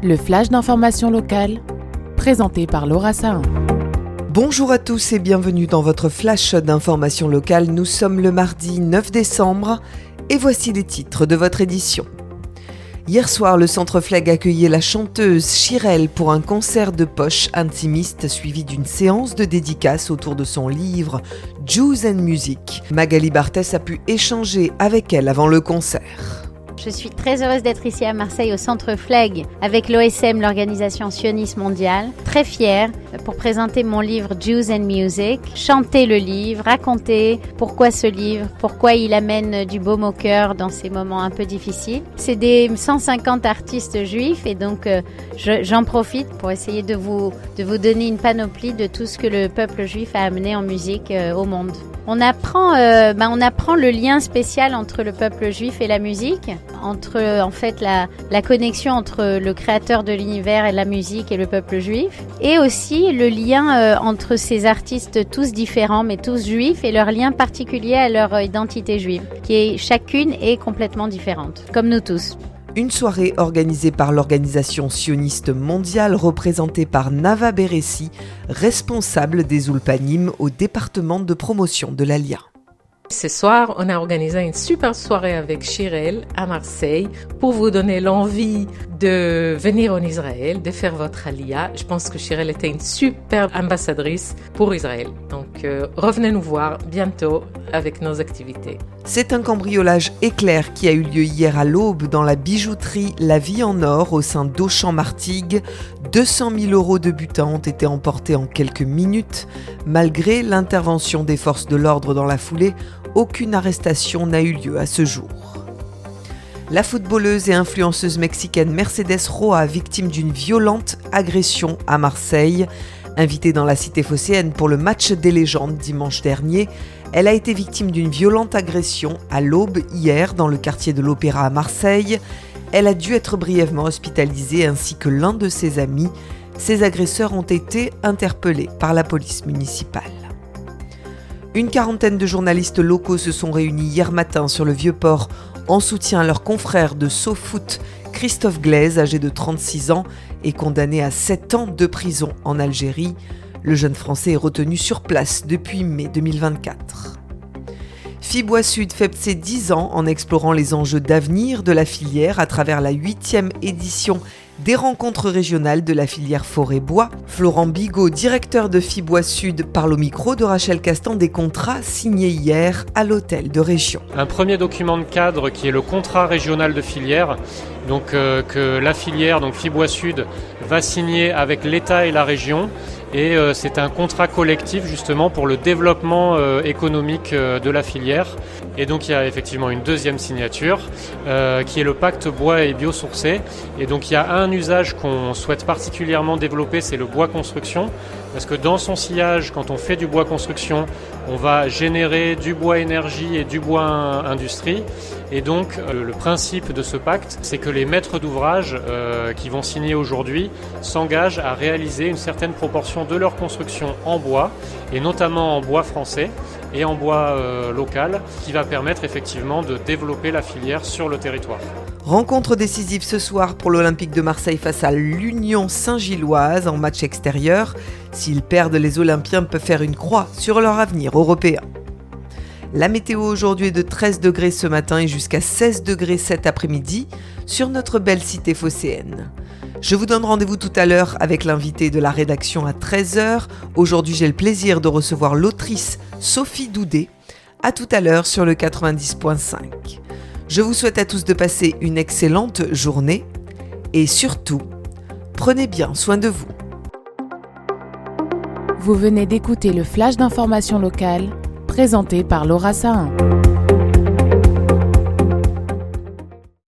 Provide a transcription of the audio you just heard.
Le flash d'information locale, présenté par Laura Sahin. Bonjour à tous et bienvenue dans votre flash d'information locale. Nous sommes le mardi 9 décembre et voici les titres de votre édition. Hier soir, le Centre Flegg accueillait la chanteuse Chirel pour un concert de poche intimiste suivi d'une séance de dédicace autour de son livre Juice and Music. Magali Barthès a pu échanger avec elle avant le concert. Je suis très heureuse d'être ici à Marseille au Centre Flegg avec l'OSM, l'Organisation Sioniste Mondiale. Très fière pour présenter mon livre Juice and Music, chanter le livre, raconter pourquoi ce livre, pourquoi il amène du baume au cœur dans ces moments un peu difficiles. C'est des 150 artistes juifs et donc j'en profite pour essayer de vous donner une panoplie de tout ce que le peuple juif a amené en musique au monde. On apprend le lien spécial entre le peuple juif et la musique, entre en fait la connexion entre le créateur de l'univers et la musique et le peuple juif, et aussi le lien entre ces artistes tous différents mais tous juifs et leur lien particulier à leur identité juive, qui chacune est complètement différente, comme nous tous. Une soirée organisée par l'Organisation Sioniste Mondiale représentée par Nava Beressi, responsable des Ulpanim au département de promotion de l'Alia. Ce soir, on a organisé une super soirée avec Chirel à Marseille pour vous donner l'envie de venir en Israël, de faire votre Aliyah. Je pense que Chirel était une super ambassadrice pour Israël. Donc, revenez nous voir bientôt avec nos activités. C'est un cambriolage éclair qui a eu lieu hier à l'aube dans la bijouterie La Vie en Or au sein d'Auchan-Martigues. 200 000 € de butin ont été emportés en quelques minutes. Malgré l'intervention des forces de l'ordre dans la foulée, aucune arrestation n'a eu lieu à ce jour. La footballeuse et influenceuse mexicaine Mercedes Roa, victime d'une violente agression à Marseille. Invitée dans la cité phocéenne pour le match des légendes dimanche dernier, elle a été victime d'une violente agression à l'aube hier dans le quartier de l'Opéra à Marseille. Elle a dû être brièvement hospitalisée ainsi que l'un de ses amis. Ses agresseurs ont été interpellés par la police municipale. Une quarantaine de journalistes locaux se sont réunis hier matin sur le Vieux-Port en soutien à leur confrère de SoFoot, Christophe Glaise, âgé de 36 ans, est condamné à 7 ans de prison en Algérie. Le jeune Français est retenu sur place depuis mai 2024. Fibois Sud fête ses 10 ans en explorant les enjeux d'avenir de la filière à travers la 8e édition des rencontres régionales de la filière forêt-bois. Florent Bigot, directeur de Fibois Sud, parle au micro de Rachel Castan des contrats signés hier à l'hôtel de région. Un premier document de cadre qui est le contrat régional de filière, donc que la filière, donc Fibois Sud, va signer avec l'État et la région. Et c'est un contrat collectif justement pour le développement économique de la filière. Et donc il y a effectivement une deuxième signature qui est le pacte bois et biosourcé. Et donc il y a un usage qu'on souhaite particulièrement développer, c'est le bois construction. Parce que dans son sillage, quand on fait du bois construction, on va générer du bois énergie et du bois industrie. Et donc le principe de ce pacte, c'est que les maîtres d'ouvrage qui vont signer aujourd'hui s'engagent à réaliser une certaine proportion de leur construction en bois, et notamment en bois français et en bois local, qui va permettre effectivement de développer la filière sur le territoire. Rencontre décisive ce soir pour l'Olympique de Marseille face à l'Union Saint-Gilloise en match extérieur. S'ils perdent, les Olympiens peuvent faire une croix sur leur avenir européen. La météo aujourd'hui est de 13 degrés ce matin et jusqu'à 16 degrés cet après-midi sur notre belle cité phocéenne. Je vous donne rendez-vous tout à l'heure avec l'invité de la rédaction à 13h. Aujourd'hui, j'ai le plaisir de recevoir l'autrice Sophie Doudet. À tout à l'heure sur le 90.5. Je vous souhaite à tous de passer une excellente journée et surtout, prenez bien soin de vous. Vous venez d'écouter le flash d'information locale, présenté par Laura Sahin.